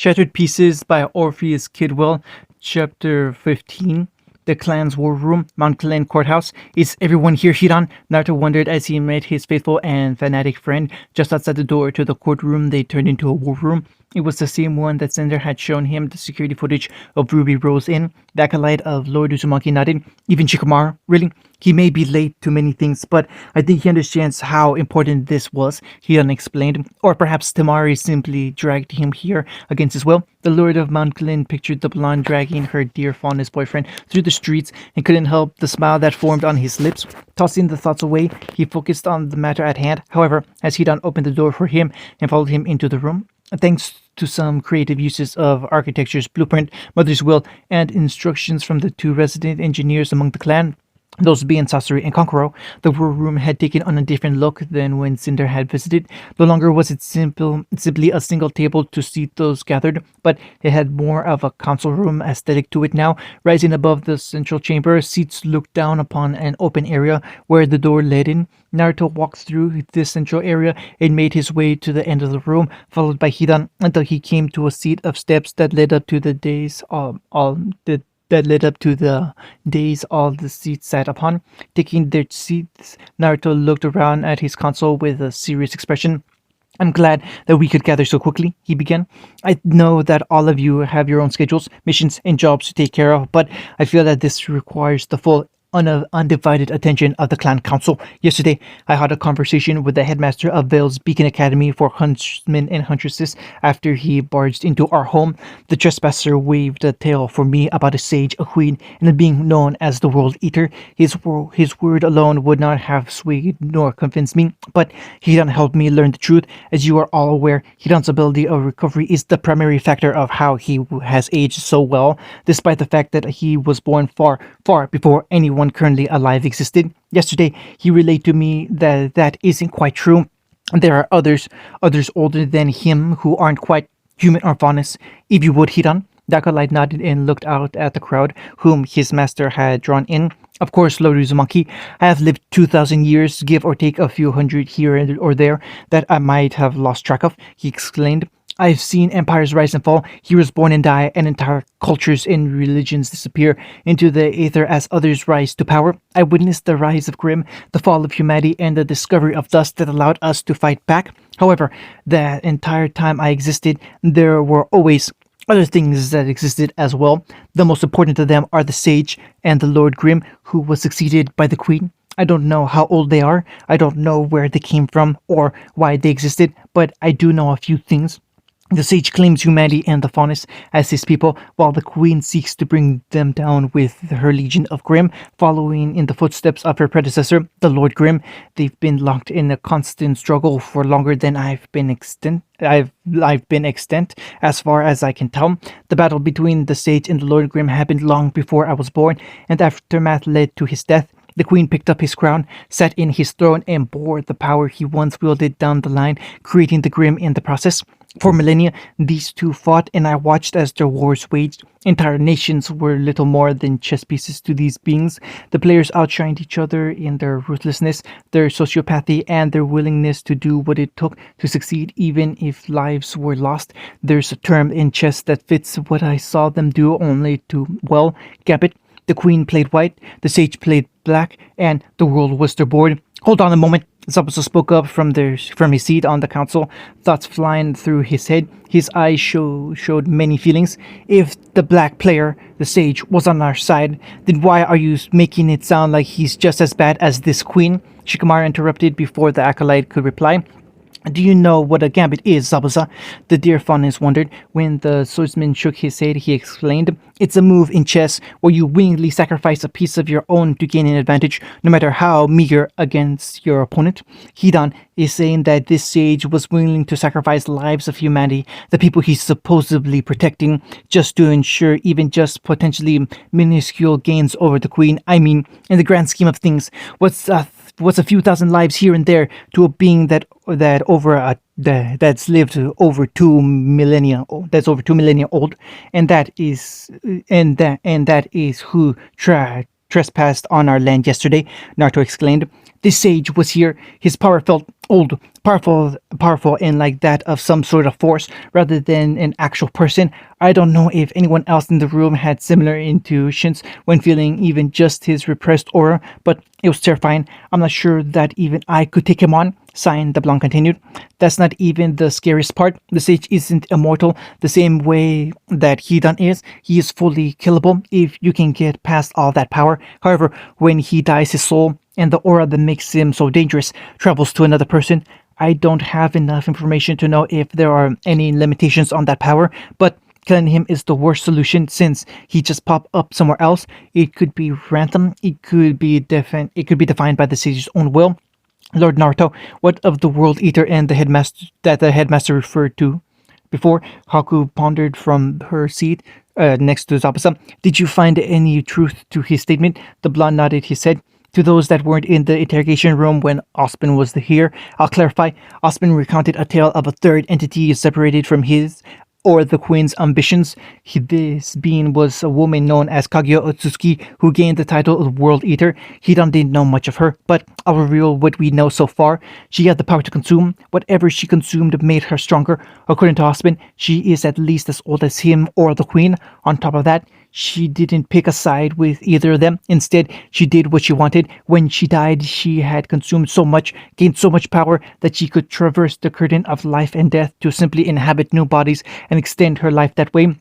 Shattered Pieces by Orpheus Kidwell, Chapter 15. The clan's war room, Mount Glen Courthouse. Is everyone here, Hiran? Naruto wondered as he met his faithful and fanatic friend just outside the door to the courtroom they turned into a war room. It was the same one that Cinder had shown him the security footage of Ruby Rose in. The acolyte of Lord Uzumaki nodded. Even Shikamaru? Really? He may be late to many things, but I think he understands how important this was, he unexplained. Or perhaps Tamari simply dragged him here against his will. The Lord of Mount Glen pictured the blonde dragging her dear fondest boyfriend through the streets and couldn't help the smile that formed on his lips. Tossing the thoughts away, he focused on the matter at hand. However, as Hidan opened the door for him and followed him into the room, thanks to some creative uses of architecture's blueprint, mother's will, and instructions from the two resident engineers among the clan, those being Sasori and Konkoro, the war room had taken on a different look than when Cinder had visited. No longer was it simply a single table to seat those gathered, but it had more of a council room aesthetic to it now. Rising above the central chamber, seats looked down upon an open area where the door led in. Naruto walked through this central area and made his way to the end of the room, followed by Hidan, until he came to a seat of steps that led up to the days all the seats sat upon. Taking their seats, Naruto looked around at his console with a serious expression. I'm glad that we could gather so quickly, he began. I know that all of you have your own schedules, missions, and jobs to take care of, but I feel that this requires the full undivided attention of the clan council. Yesterday, I had a conversation with the headmaster of Vale's Beacon Academy for huntsmen and huntresses after he barged into our home. The trespasser waved a tale for me about a sage, a queen, and a being known as the World Eater. His word alone would not have swayed nor convinced me, but Hidan helped me learn the truth. As you are all aware, Hidan's ability of recovery is the primary factor of how he has aged so well, despite the fact that he was born far, far before anyone currently alive existed. Yesterday, he relayed to me that that isn't quite true. There are others older than him who aren't quite human or faunus. If you would, Hidan. The acolyte nodded and looked out at the crowd, whom his master had drawn in. Of course, Lord Uzumaki, I have lived 2,000 years, give or take a few hundred here or there that I might have lost track of, he exclaimed. I've seen empires rise and fall, heroes born and die, and entire cultures and religions disappear into the aether as others rise to power. I witnessed the rise of Grimm, the fall of humanity, and the discovery of dust that allowed us to fight back. However, the entire time I existed, there were always other things that existed as well. The most important of them are the sage and the Lord Grimm, who was succeeded by the queen. I don't know how old they are, I don't know where they came from or why they existed, but I do know a few things. The sage claims humanity and the faunus as his people, while the queen seeks to bring them down with her legion of Grimm, following in the footsteps of her predecessor, the Lord Grimm. They've been locked in a constant struggle for longer than I've been extant, as far as I can tell. The battle between the sage and the Lord Grimm happened long before I was born, and the aftermath led to his death. The queen picked up his crown, sat in his throne, and bore the power he once wielded down the line, creating the Grimm in the process. For millennia, these two fought, and I watched as their wars waged. Entire nations were little more than chess pieces to these beings. The players outshined each other in their ruthlessness, their sociopathy, and their willingness to do what it took to succeed, even if lives were lost. There's a term in chess that fits what I saw them do only too well: gambit. The queen played white, the sage played black, and the world was their board. Hold on a moment. Zabuza spoke up from his seat on the council, thoughts flying through his head. His eyes showed many feelings. If the black player, the sage, was on our side, then why are you making it sound like he's just as bad as this queen? Shikamaru interrupted before the acolyte could reply. Do you know what a gambit is, Zabuza? The dear faunus wondered. When the swordsman shook his head, he explained, it's a move in chess where you willingly sacrifice a piece of your own to gain an advantage, no matter how meager, against your opponent. Hidan is saying that this sage was willing to sacrifice lives of humanity, the people he's supposedly protecting, just to ensure even just potentially minuscule gains over the queen. I mean, in the grand scheme of things, what's a few thousand lives here and there to a being that's lived over 2 millennia, that's over 2 millennia old, and that is who trespassed on our land yesterday, Naruto exclaimed. This sage was here. His power felt old, powerful in like that of some sort of force rather than an actual person. I don't know if anyone else in the room had similar intuitions when feeling even just his repressed aura, but it was terrifying. I'm not sure that even I could take him on. Signed, the blonde continued. That's not even the scariest part. The sage isn't immortal the same way that Hidan is. He is fully killable if you can get past all that power. However, when he dies, his soul and the aura that makes him so dangerous travels to another person. I don't have enough information to know if there are any limitations on that power, but killing him is the worst solution since he just popped up somewhere else. It could be random. It could be defined by the sage's own will. Lord Naruto, what of the World Eater and the headmaster referred to before? Haku pondered from her seat next to Zabuza. Did you find any truth to his statement? The blonde nodded his head. To those that weren't in the interrogation room when Osman was here, I'll clarify. Osman recounted a tale of a third entity separated from his or the queen's ambitions. This being was a woman known as Kaguya Otsutsuki, who gained the title of World Eater. Hidan didn't know much of her, but I'll reveal what we know so far. She had the power to consume. Whatever she consumed made her stronger. According to Osman, she is at least as old as him or the queen. On top of that, she didn't pick a side with either of them. Instead, she did what she wanted. When she died, she had consumed so much, gained so much power, that she could traverse the curtain of life and death to simply inhabit new bodies and extend her life that way.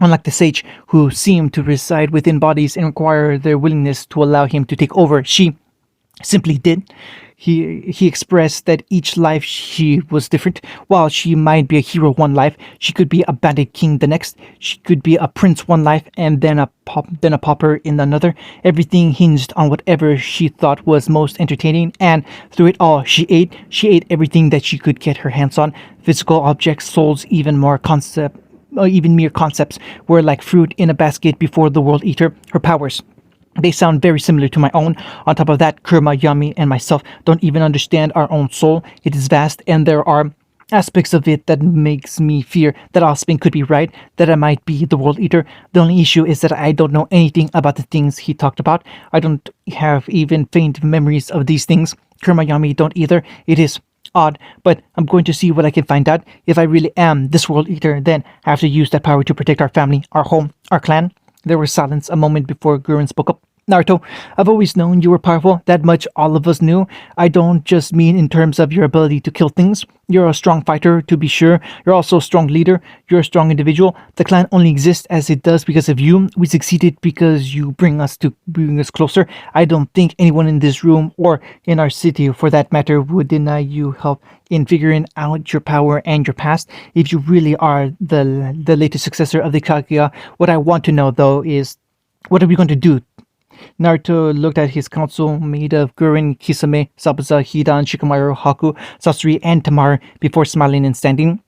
Unlike the sage, who seemed to reside within bodies and require their willingness to allow him to take over, she simply did. He expressed that each life she was different. While she might be a hero one life, she could be a bandit king the next. She could be a prince one life and then a pauper in another. Everything hinged on whatever she thought was most entertaining, and through it all, she ate. She ate everything that she could get her hands on. Physical objects, souls, even mere concepts were like fruit in a basket before the World Eater. Her powers, they sound very similar to my own. On top of that, Kurma, Yami, and myself don't even understand our own soul. It is vast, and there are aspects of it that makes me fear that Osman could be right, that I might be the World Eater. The only issue is that I don't know anything about the things he talked about. I don't have even faint memories of these things. Kurma, Yami don't either. It is odd, but I'm going to see what I can find out. If I really am this World Eater, then I have to use that power to protect our family, our home, our clan. There was silence a moment before Gurren spoke up. Naruto, I've always known you were powerful. That much all of us knew. I don't just mean in terms of your ability to kill things. You're a strong fighter, to be sure. You're also a strong leader. You're a strong individual. The clan only exists as it does because of you. We succeeded because you bring us closer. I don't think anyone in this room or in our city, for that matter, would deny you help in figuring out your power and your past. If you really are the latest successor of the Kaguya, what I want to know though is, what are we going to do? Naruto looked at his council made of Gurren, Kisame, Zabuza, Hidan, Shikamaru, Haku, Sasori, and Tamaru before smiling and standing.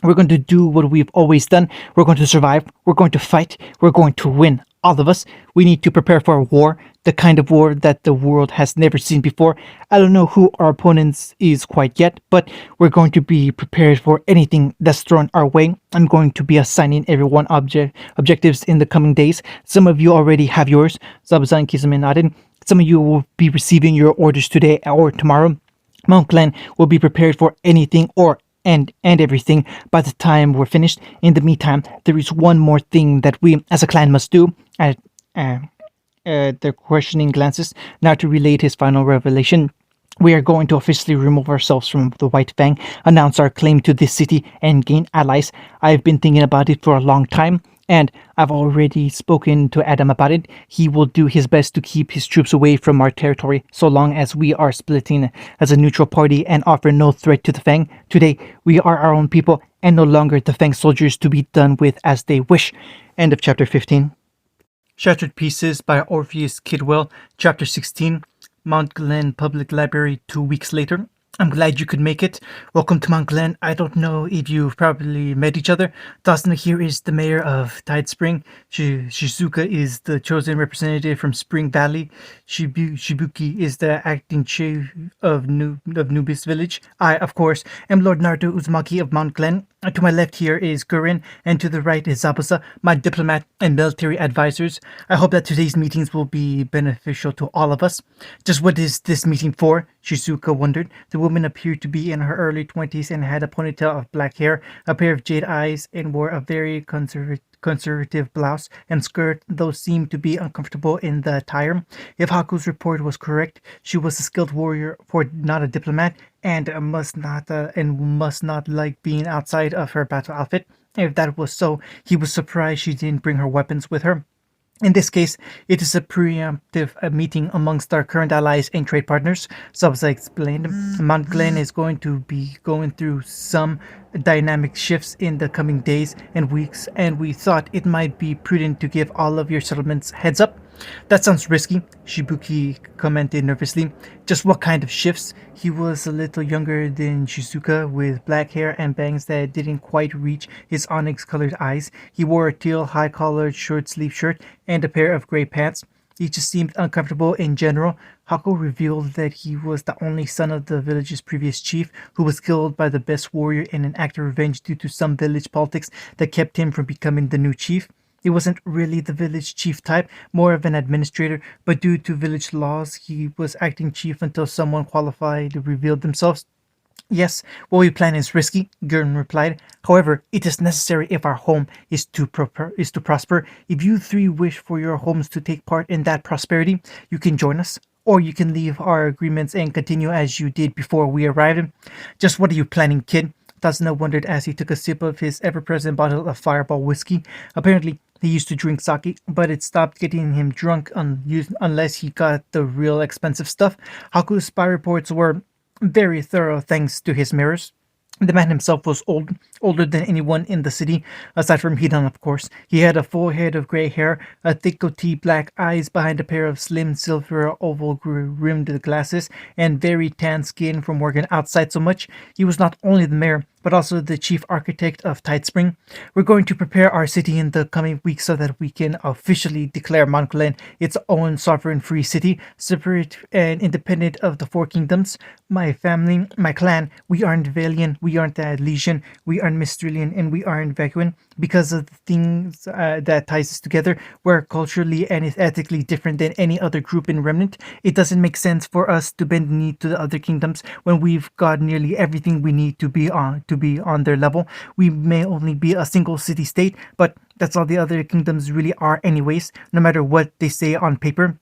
We're going to do what we've always done. We're going to survive. We're going to fight. We're going to win. All of us. We need to prepare for a war, the kind of war that the world has never seen before. I don't know who our opponents is quite yet, but we're going to be prepared for anything that's thrown our way. I'm going to be assigning everyone objectives in the coming days. Some of you already have yours. Zabuza and Kisame nodded. Some of you will be receiving your orders today or tomorrow. Mount Glen will be prepared for anything and everything by the time we're finished. In the meantime, there is one more thing that we as a clan must do. Their questioning glances, Naruto relayed his final revelation. We are going to officially remove ourselves from the White Fang, announce our claim to this city, and gain allies. I've been thinking about it for a long time, and I've already spoken to Adam about it. He will do his best to keep his troops away from our territory so long as we are splitting as a neutral party and offer no threat to the Fang. Today, we are our own people and no longer the Fang soldiers to be done with as they wish. End of chapter 15. Shattered Pieces by Orpheus Kidwell, Chapter 16, Mount Glen Public Library 2 weeks later. I'm glad you could make it. Welcome to Mount Glen. I don't know if you've probably met each other. Dawson here is the mayor of Tide Spring. Shizuka is the chosen representative from Spring Valley. Shibuki is the acting chief of Nubis Village. I, of course, am Lord Naruto Uzumaki of Mount Glen. To my left here is Gurin, and to the right is Zabuza, my diplomat and military advisors. I hope that today's meetings will be beneficial to all of us. Just what is this meeting for? Shizuka wondered. The woman appeared to be in her early 20s and had a ponytail of black hair, a pair of jade eyes, and wore a very conservative blouse and skirt, though seemed to be uncomfortable in the attire. If Haku's report was correct, she was a skilled warrior, for not a diplomat, and must not like being outside of her battle outfit. If that was so, he was surprised she didn't bring her weapons with her. In this case, it is a preemptive meeting amongst our current allies and trade partners. Subsa explained, Mount Glen is going to be going through some dynamic shifts in the coming days and weeks, and we thought it might be prudent to give all of your settlements heads up. That sounds risky, Shibuki commented nervously. Just what kind of shifts? He was a little younger than Shizuka, with black hair and bangs that didn't quite reach his onyx-colored eyes. He wore a teal high-collared short-sleeved shirt and a pair of gray pants. He just seemed uncomfortable in general. Hako revealed that he was the only son of the village's previous chief, who was killed by the best warrior in an act of revenge due to some village politics that kept him from becoming the new chief. He wasn't really the village chief type, more of an administrator, but due to village laws, he was acting chief until someone qualified revealed themselves. Yes, what we plan is risky, Gurn replied. However, it is necessary if our home is to prosper. If you three wish for your homes to take part in that prosperity, you can join us, or you can leave our agreements and continue as you did before we arrived. Just what are you planning, kid? Tazuna wondered as he took a sip of his ever-present bottle of Fireball whiskey. Apparently, he used to drink sake, but it stopped getting him drunk unless he got the real expensive stuff. Haku's spy reports were very thorough thanks to his mirrors. The man himself was older than anyone in the city, aside from Hidan, of course. He had a full head of gray hair, a thick goatee, black eyes behind a pair of slim silver oval rimmed glasses, and very tan skin from working outside so much. He was not only the mayor, but also the chief architect of Tidespring. We're going to prepare our city in the coming weeks so that we can officially declare Mount Glen its own sovereign free city, separate and independent of the Four Kingdoms. My family, my clan, we aren't Valian, we aren't Legion, we aren't Mistrillian, and we aren't Vacuin. Because of the things that ties us together, we're culturally and ethically different than any other group in Remnant. It doesn't make sense for us to bend the knee to the other kingdoms when we've got nearly everything we need to be on their level. We may only be a single city state, but that's all the other kingdoms really are anyways, no matter what they say on paper.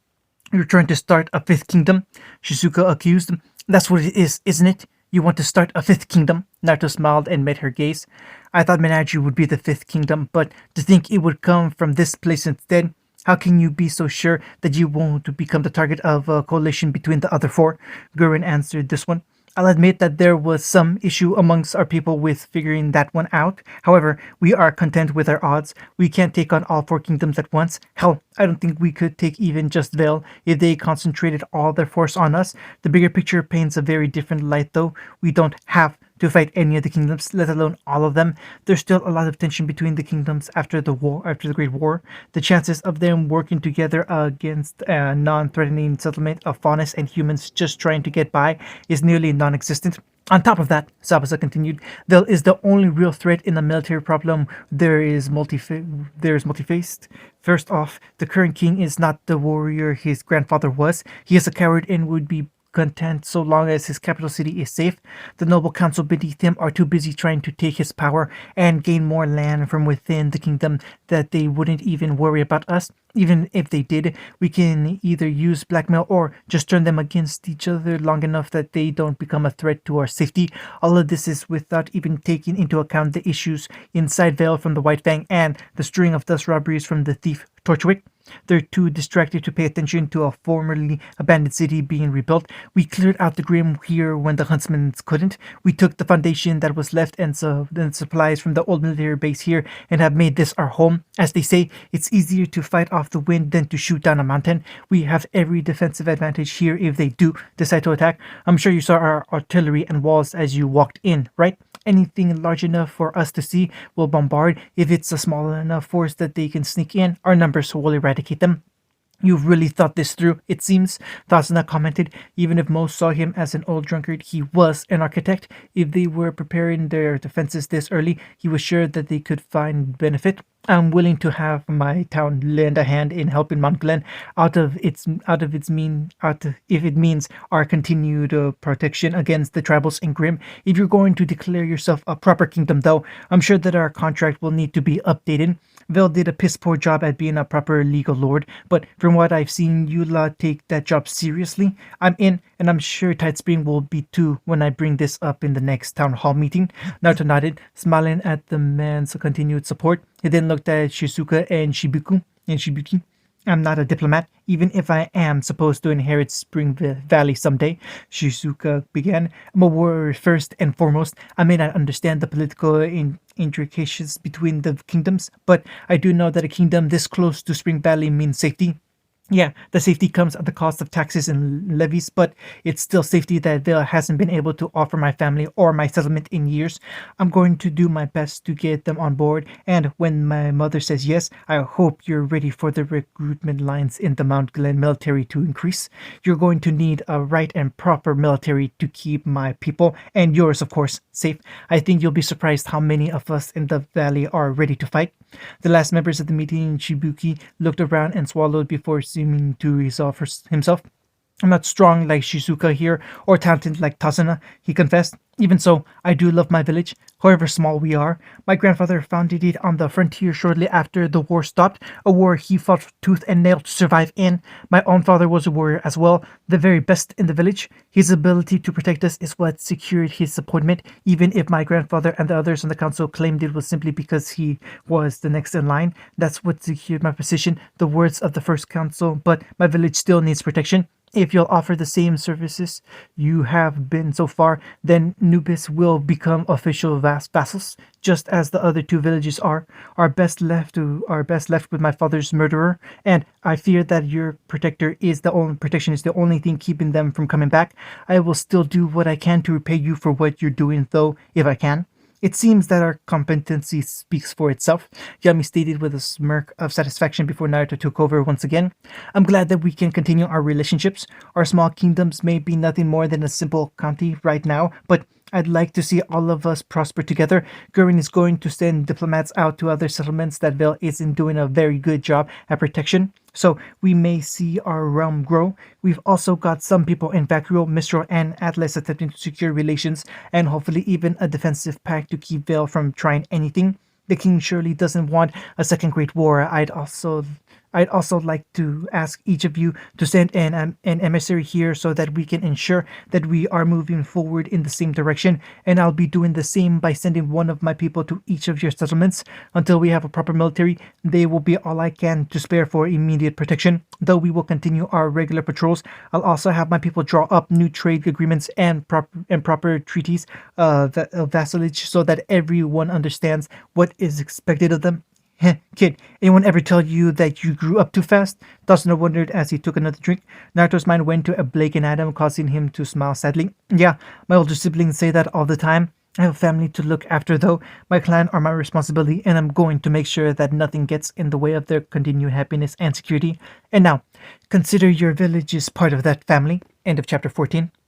You're trying to start a fifth kingdom? Shizuka accused. That's what it is, isn't it? You want to start a fifth kingdom? Naruto smiled and met her gaze. I thought Menagerie would be the fifth kingdom, but to think it would come from this place instead. How can you be so sure that you won't become the target of a coalition between the other four? Gurren answered this one. I'll admit that there was some issue amongst our people with figuring that one out. However, we are content with our odds. We can't take on all four kingdoms at once. Hell, I don't think we could take even just Vale if they concentrated all their force on us. The bigger picture paints a very different light though. We don't have to fight any of the kingdoms, let alone all of them. There's still a lot of tension between the kingdoms after the Great War. The chances of them working together against a non-threatening settlement of faunus and humans just trying to get by is nearly non-existent. On top of that, Sabasa continued, Vel is the only real threat in the military problem. There is multi-faced. First off, the current king is not the warrior his grandfather was. He is a coward and would be content so long as his capital city is safe. The noble council beneath him are too busy trying to take his power and gain more land from within the kingdom that they wouldn't even worry about us. Even if they did, we can either use blackmail or just turn them against each other long enough that they don't become a threat to our safety. All of this is without even taking into account the issues inside Vale from the White Fang and the string of dust robberies from the thief Torchwick. They're too distracted to pay attention to a formerly abandoned city being rebuilt. We cleared out the Grim here when the huntsmen couldn't. We took the foundation that was left and supplies from the old military base here and have made this our home. As they say, it's easier to fight off the wind than to shoot down a mountain. We have every defensive advantage here if they do decide to attack. I'm sure you saw our artillery and walls as you walked in, right? Anything large enough for us to see will bombard. If it's a small enough force that they can sneak in, our numbers will eradicate them. You've really thought this through, it seems, Thasana commented. Even if most saw him as an old drunkard, he was an architect. If they were preparing their defenses this early, he was sure that they could find benefit. I'm willing to have my town lend a hand in helping Mount Glen out of if it means our continued protection against the tribals in Grim. If you're going to declare yourself a proper kingdom, though, I'm sure that our contract will need to be updated. Vel did a piss poor job at being a proper legal lord, but from what I've seen, you lot take that job seriously. I'm in, and I'm sure Tidespring will be too when I bring this up in the next town hall meeting. Naruto nodded, smiling at the man's continued support. He then looked at Shizuka and Shibuki. I'm not a diplomat, even if I am supposed to inherit Spring Valley someday, Shizuka began. I'm a warrior first and foremost. I may not understand the political intricacies between the kingdoms, but I do know that a kingdom this close to Spring Valley means safety. Yeah, the safety comes at the cost of taxes and levies, but it's still safety that Vale hasn't been able to offer my family or my settlement in years. I'm going to do my best to get them on board, and when my mother says yes, I hope you're ready for the recruitment lines in the Mount Glen military to increase. You're going to need a right and proper military to keep my people, and yours, of course, safe. I think you'll be surprised how many of us in the valley are ready to fight. The last members of the meeting, Shibuki, looked around and swallowed before seeming to resolve himself. I'm not strong like Shizuka here, or talented like Tasuna, he confessed. Even so, I do love my village, however small we are. My grandfather founded it on the frontier shortly after the war stopped, a war he fought tooth and nail to survive in. My own father was a warrior as well, the very best in the village. His ability to protect us is what secured his appointment, even if my grandfather and the others on the council claimed it was simply because he was the next in line. That's what secured my position, the words of the first council, but my village still needs protection. If you'll offer the same services you have been so far, then Nubis will become official vassals, just as the other two villages are. Are best left with my father's murderer, and I fear that your protection is the only thing keeping them from coming back. I will still do what I can to repay you for what you're doing, though, if I can. It seems that our competency speaks for itself, Yami stated with a smirk of satisfaction before Naruto took over once again. I'm glad that we can continue our relationships. Our small kingdoms may be nothing more than a simple county right now, but I'd like to see all of us prosper together. Gurin is going to send diplomats out to other settlements that Vale isn't doing a very good job at protection, so we may see our realm grow. We've also got some people in Vacuo, Mistral, and Atlas attempting to secure relations, and hopefully even a defensive pact to keep Vale from trying anything. The king surely doesn't want a second Great War. I'd also like to ask each of you to send an emissary here so that we can ensure that we are moving forward in the same direction, and I'll be doing the same by sending one of my people to each of your settlements. Until we have a proper military, they will be all I can to spare for immediate protection. Though we will continue our regular patrols, I'll also have my people draw up new trade agreements and proper treaties of vassalage so that everyone understands what is expected of them. Heh, kid, anyone ever tell you that you grew up too fast? Dustin wondered as he took another drink. Naruto's mind went to a Blake and Adam, causing him to smile sadly. Yeah, my older siblings say that all the time. I have a family to look after, though. My clan are my responsibility, and I'm going to make sure that nothing gets in the way of their continued happiness and security. And now, consider your village is part of that family. End of chapter 14.